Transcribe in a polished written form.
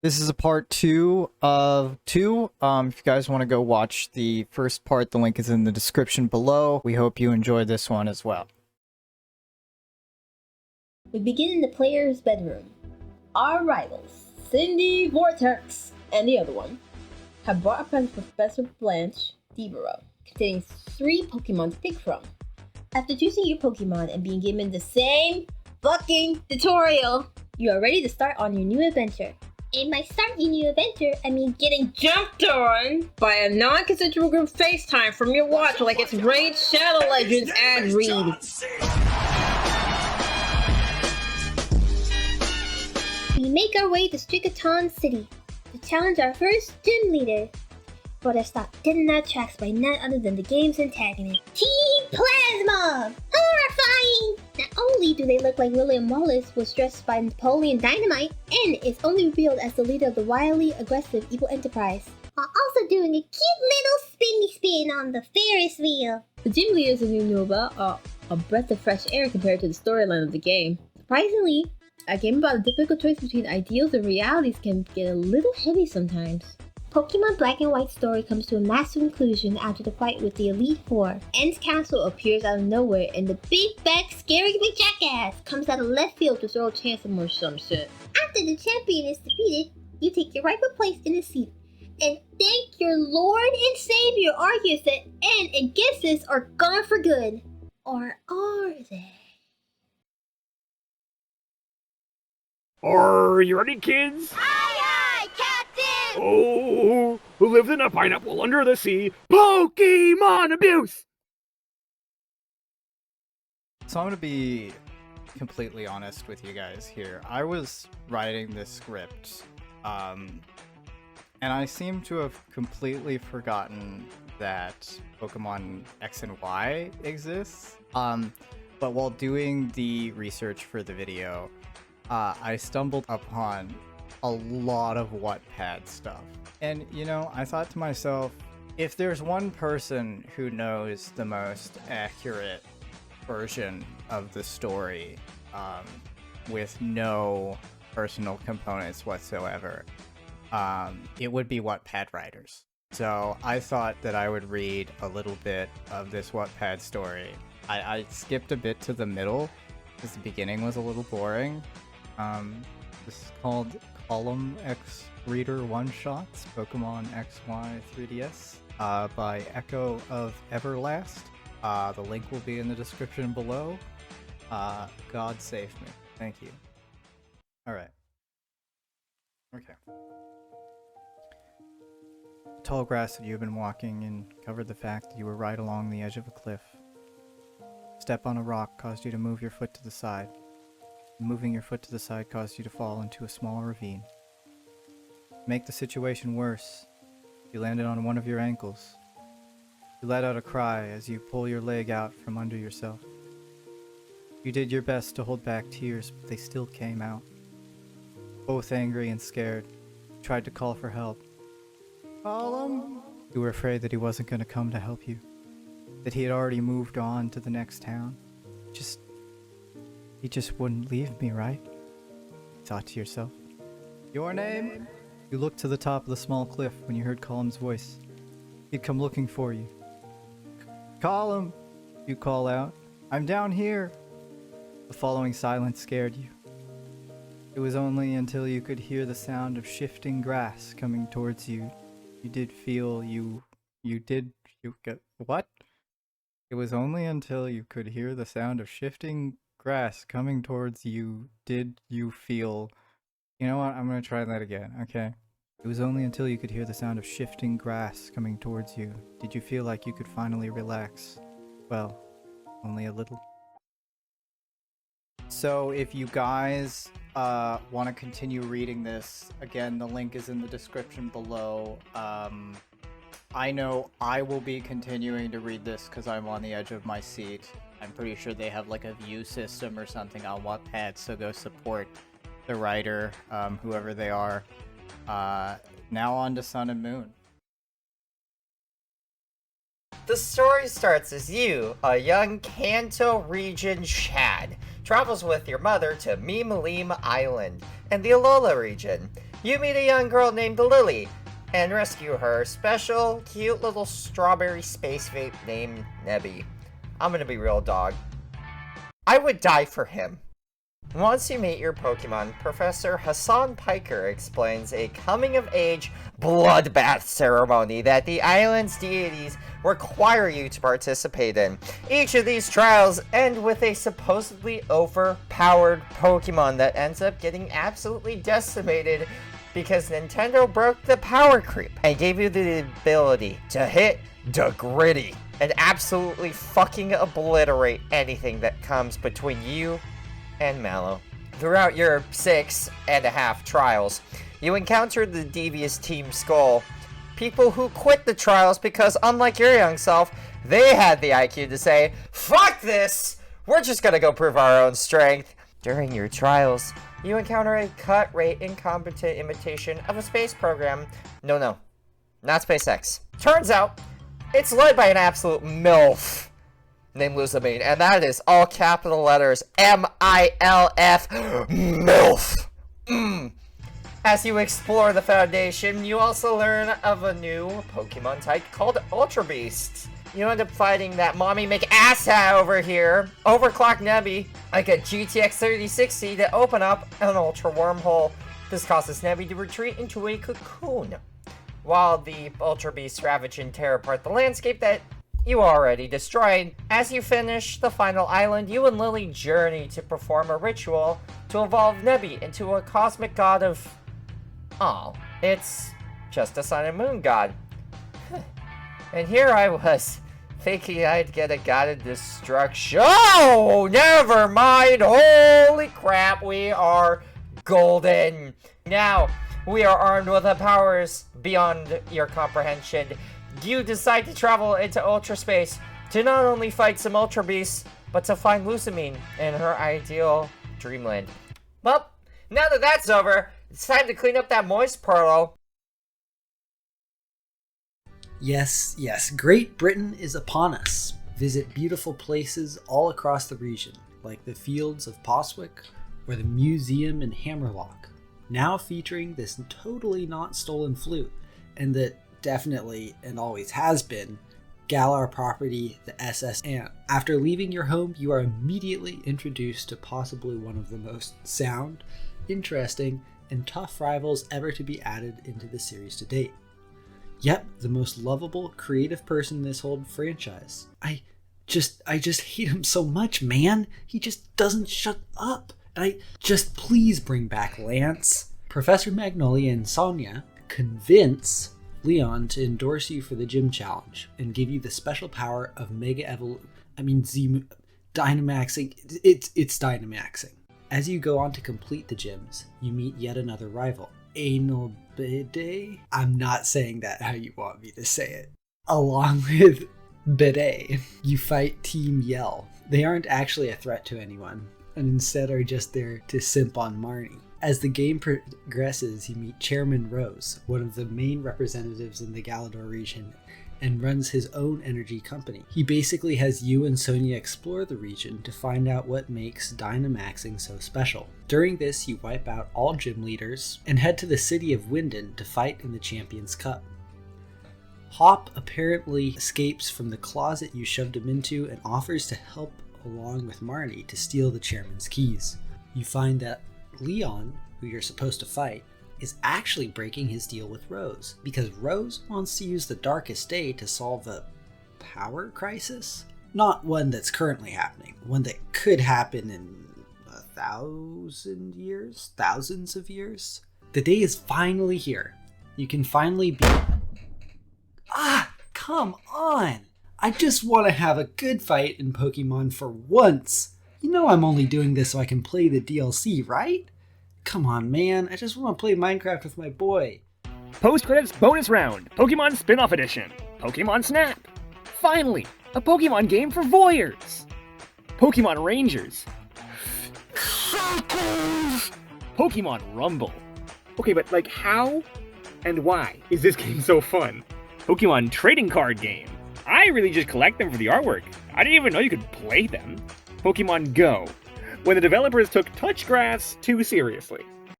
This is a part two of two. If you guys want to go watch the first part, the link is in the description below. We hope you enjoy this one as well. We begin in the player's bedroom. Our rivals, Cindy Vortex and the other one, have brought a present for Professor Blanche Devereaux, containing 3 Pokemon to pick from. After choosing your Pokemon and being given the same fucking tutorial, you are ready to start on your new adventure. And by starting your new adventure, I mean getting jumped on by a non-consensual group FaceTime from your watch like it's Raid Shadow Legends ad read. We make our way to Strickaton City to challenge our first gym leader, but are stopped dead in our tracks by none other than the game's antagonist, Team Plasma! Horrifying! Not only do they look like William Wallace was dressed by Napoleon Dynamite, and is only revealed as the leader of the wildly aggressive evil enterprise, while also doing a cute little spinny spin on the Ferris wheel. The gym leaders in New Nova are a breath of fresh air compared to the storyline of the game. Surprisingly, a game about a difficult choice between ideals and realities can get a little heavy sometimes. Pokemon Black and White's story comes to a massive conclusion after the fight with the Elite Four. End's castle appears out of nowhere and the big back scary big jackass comes out of left field to throw a chance or some shit. After the champion is defeated, you take your rightful place in the seat and thank your Lord and Savior argues that End and Gibsons are gone for good. Or are they? Are you ready, kids? Aye, aye, Captain! Oh, who lives in a pineapple under the sea? Pokemon abuse! So I'm going to be completely honest with you guys here. I was writing this script, and I seem to have completely forgotten that Pokemon X and Y exists. But while doing the research for the video, I stumbled upon a lot of Wattpad stuff. And, you know, I thought to myself, if there's one person who knows the most accurate version of the story, with no personal components whatsoever, it would be Wattpad writers. So I thought that I would read a little bit of this Wattpad story. I skipped a bit to the middle, because the beginning was a little boring. This is called Column X Reader One Shots, Pokemon XY 3DS, by Echo of Everlast. The link will be in the description below. God save me. Thank you. Alright. Okay. The tall grass that you have been walking in covered the fact that you were right along the edge of a cliff. Step on a rock caused you to move your foot to the side. Moving your foot to the side caused you to fall into a small ravine. To make the situation worse, you landed on one of your ankles. You let out a cry as you pull your leg out from under yourself. You did your best to hold back tears, but they still came out. Both angry and scared, you tried to call for help. Column! You were afraid that he wasn't going to come to help you, that he had already moved on to the next town. He just wouldn't leave me, right? You thought to yourself. Your name? You looked to the top of the small cliff when you heard Column's voice. He'd come looking for you. Column! You call out. I'm down here! The following silence scared you. It was only until you could hear the sound of shifting grass coming towards you. You did feel what? It was only until you could hear the sound of shifting grass coming towards you did you feel... You know what? I'm gonna try that again, okay? It was only until you could hear the sound of shifting grass coming towards you did you feel like you could finally relax. Well, only a little. So if you guys want to continue reading this, again, the link is in the description below. I know I will be continuing to read this because I'm on the edge of my seat. I'm pretty sure they have like a view system or something on Wattpad, so go support the writer, whoever they are. Now on to Sun and Moon. The story starts as you, a young Kanto region Chad, travels with your mother to Mimalim Island in the Alola region. you meet a young girl named Lily and rescue her special, cute little strawberry space vape named Nebby. I'm gonna be real, dog. I would die for him. Once you meet your Pokemon, Professor Hassan Piker explains a coming-of-age bloodbath ceremony that the island's deities require you to participate in. Each of these trials end with a supposedly overpowered Pokemon that ends up getting absolutely decimated because Nintendo broke the power creep and gave you the ability to hit the gritty and absolutely fucking obliterate anything that comes between you and Mallow. Throughout your 6.5 trials, you encountered the devious Team Skull, people who quit the trials because, unlike your young self, they had the IQ to say, "Fuck this! We're just gonna go prove our own strength." During your trials, you encounter a cut-rate, incompetent imitation of a space program. No, not SpaceX. Turns out, it's led by an absolute MILF named Lusamine, and that is all capital letters, M-I-L-F, MILF. As you explore the Foundation, you also learn of a new Pokemon type called Ultra Beasts. You end up fighting that mommy McAssa over here, overclock Nebby, like a GTX 3060 to open up an Ultra Wormhole. This causes Nebby to retreat into a cocoon, while the Ultra Beasts ravage and tear apart the landscape that you already destroyed. As you finish the final island, you and Lily journey to perform a ritual to evolve Nebby into a cosmic god of... Oh, it's just a sun and moon god. And here I was, thinking I'd get a god of destruction. Oh, never mind! Holy crap, we are golden! Now, we are armed with the powers beyond your comprehension. You decide to travel into Ultra Space to not only fight some Ultra Beasts, but to find Lusamine in her ideal dreamland. Well, now that that's over, it's time to clean up that moist portal. Yes, Great Britain is upon us. Visit beautiful places all across the region, like the fields of Poswick or the museum in Hammerlock, now featuring this totally not stolen flute, and that definitely and always has been Galar property, the SS Ant. After leaving your home, you are immediately introduced to possibly one of the most sound, interesting, and tough rivals ever to be added into the series to date. Yep, the most lovable, creative person in this whole franchise. I just hate him so much, man. He just doesn't shut up. Please bring back Lance. Professor Magnolia and Sonia convince Leon to endorse you for the gym challenge and give you the special power of Dynamaxing. It's Dynamaxing. As you go on to complete the gyms, you meet yet another rival, Anobide. I'm not saying that how you want me to say it. Along with Bidet, you fight Team Yell. They aren't actually a threat to anyone, and instead are just there to simp on Marnie. As the game progresses, you meet Chairman Rose, one of the main representatives in the Galador region, and runs his own energy company. He basically has you and Sonia explore the region to find out what makes Dynamaxing so special. During this, you wipe out all gym leaders and head to the city of Winden to fight in the Champions Cup. Hop apparently escapes from the closet you shoved him into and offers to help along with Marnie to steal the chairman's keys. You find that Leon, who you're supposed to fight, is actually breaking his deal with Rose, because Rose wants to use the Darkest Day to solve a power crisis. Not one that's currently happening, one that could happen in 1,000 years, thousands of years. The day is finally here. You can finally be... Come on! I just want to have a good fight in Pokemon for once. You know I'm only doing this so I can play the DLC, right? Come on, man. I just want to play Minecraft with my boy. Post-credits bonus round, Pokemon Spinoff Edition, Pokemon Snap. Finally, a Pokemon game for voyeurs. Pokemon Rangers. Pokemon Rumble. Okay, but like how and why is this game so fun? Pokemon Trading Card Game. I really just collect them for the artwork. I didn't even know you could play them. Pokemon Go, when the developers took touch grass too seriously.